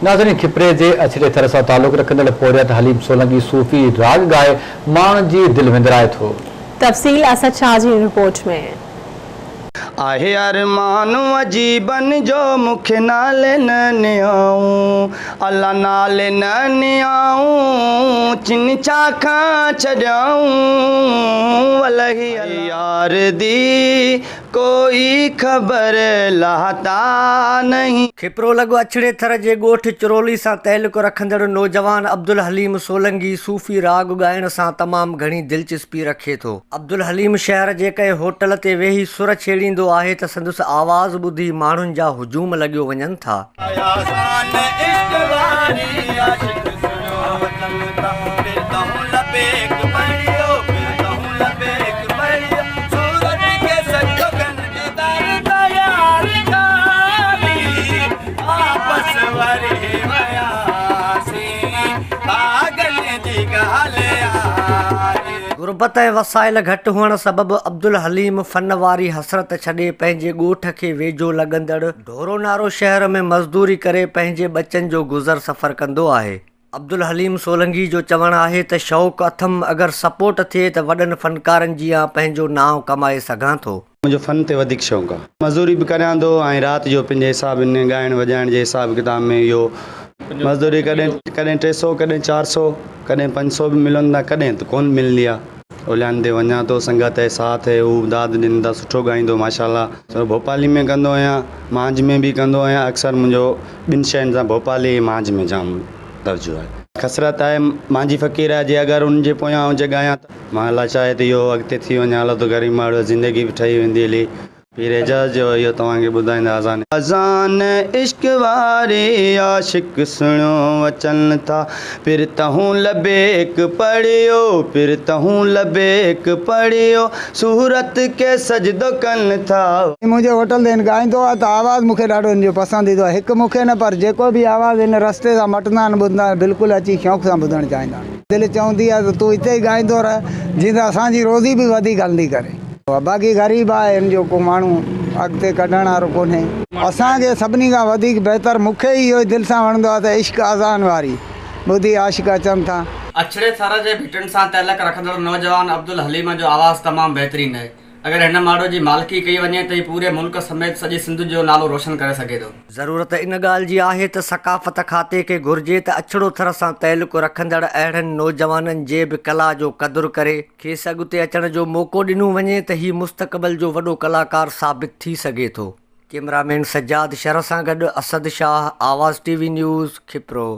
नाज़रीन, खिपरे जे अछड़े थर सां तालुक़ रखंदड़ पोरियत हलीम सोलंकी सूफ़ी राग गाए माण्हुनि जी दिलि विंदराए थो। तफ़सील असद शाह जी रिपोर्ट में। आहे अरमानू अजीबन जो मुखे नाले न नियाऊं अल्लाह नाले न नियाऊं चिन चाखा छॾाऊं वलही यार दी कोई ख़बर लाता नहीं। खिपरो लगो अछड़े थर जे ॻोठ चिरोली सां तइल्लुक़ रखंदड़ नौजवान अब्दुल हलीम सोलंकी सूफ़ी राग ॻाइण सां तमामु घणी दिलचस्पी रखे थो। अब्दुल हलीम शहर जे कंहिं होटल ते वेही सुर छेड़ींदो आहे त संदसि आवाज़ ॿुधी माण्हुनि जा हुजूम लॻियो वञनि था। गुरबत ऐं वसाइल घटि हुअण सबबि अब्दुल हलीम फन वारी हसरत छॾे पंहिंजे ॻोठ खे वेझो लॻंदड़ ढोरो नारो शहर में मज़दूरी करे पंहिंजे बचनि जो गुज़र सफ़र कंदो आहे। अब्दुल हलीम सोलंकी जो चवणु आहे त शौक़ु अथमि, अगरि सपोर्ट थिए त वॾनि फनकारनि जीअं पंहिंजो नाव कमाए सघां थो। मुंहिंजो फन ते वधीक शौक़ु आहे, मज़दूरी बि करियां थो ऐं राति जो पंहिंजे हिसाब इन ॻाइण वॼाइण जे हिसाब किताब में इहो मज़दूरी कॾहिं 300 कॾहिं 400 कॾहिं 500 बि मिलंदा, कॾहिं त कोन मिलंदी आहे। ओलियान ते वञा थो, संगत ऐं साथ है, हू दाद ॾींदा, सुठो ॻाईंदो माशाल्लाह। भोपाली में कंदो आहियां, मांझ में बि कंदो आहियां। अक्सर मुंहिंजो ॿिनि शयुनि सां भोपाली मांझ में जाम दर्जो आहे। कसरत आहे, मांझी फ़क़ीर आहे, जे अगरि उनजे पोयां हुजे ॻायां त मां अलाह चाहे त इहो अॻिते थी वञे, हालत तो ग़रीब माण्हू ज़िंदगी बि ठही वेंदी हली। पीर एजाज़ जो इहो तव्हांखे ॿुधाईंदा अज़ान अज़ान इश्क वारे आशिक सुणो अचनि था, फिर तहूं लबेक पढ़ियो, फिर तहूं लबेक पढ़ियो, सूरत के सजदो कनि था। मुंहिंजे होटल ते ॻाईंदो आहे त आवाज़ु मूंखे ॾाढो हिनजो पसंदि ईंदो आहे। हिकु मूंखे न पर जेको बि आवाज़ु हिन रस्ते सां मटंदा आहिनि ॿुधंदा आहिनि, बिल्कुलु अची शौक़ु सां ॿुधणु चाहींदा आहिनि। दिलि चवंदी आहे त तूं हिते ई ॻाईंदो रह, जीअं त असांजी रोज़ी बि वधीक हलंदी करे। बाक़ी ग़रीब आहे, हिन जो को माण्हू अॻिते कढण वारो कोन्हे। असांखे सभिनी खां वधीक बहितर मूंखे ई इहो दिलि सां वणंदो आहे त इश्क अज़ान वारी ॿुधी आशिक अचनि था। अछड़े थर जे भिटनि सां तइल्लुक़ रखंदड़ नौजवान अब्दुल हलीम जो आवाज़ तमामु बहितरीनु आहे। अगरि हिन माण्हू जी मालिकी कई वञे त पूरे मुल्क समेत सॼी सिंध जो नालो रोशन करे सघे थो। ज़रूरत इन ॻाल्हि जी आहे त सक़ाफ़त खाते खे घुर्जे त अछड़ो थर सां तइल्लुक़ रखंदड़ अहिड़नि नौजवाननि जे बि कला जो क़दुरु करे खेसि अॻिते अचण जो मौक़ो ॾिनो वञे त हीउ मुस्तक़बिल जो वॾो कलाकार साबित थी सघे थो। कैमरामैन सज्जाद शरह सां गॾु असद शाह, आवाज़ TV न्यूज़, खिपरो।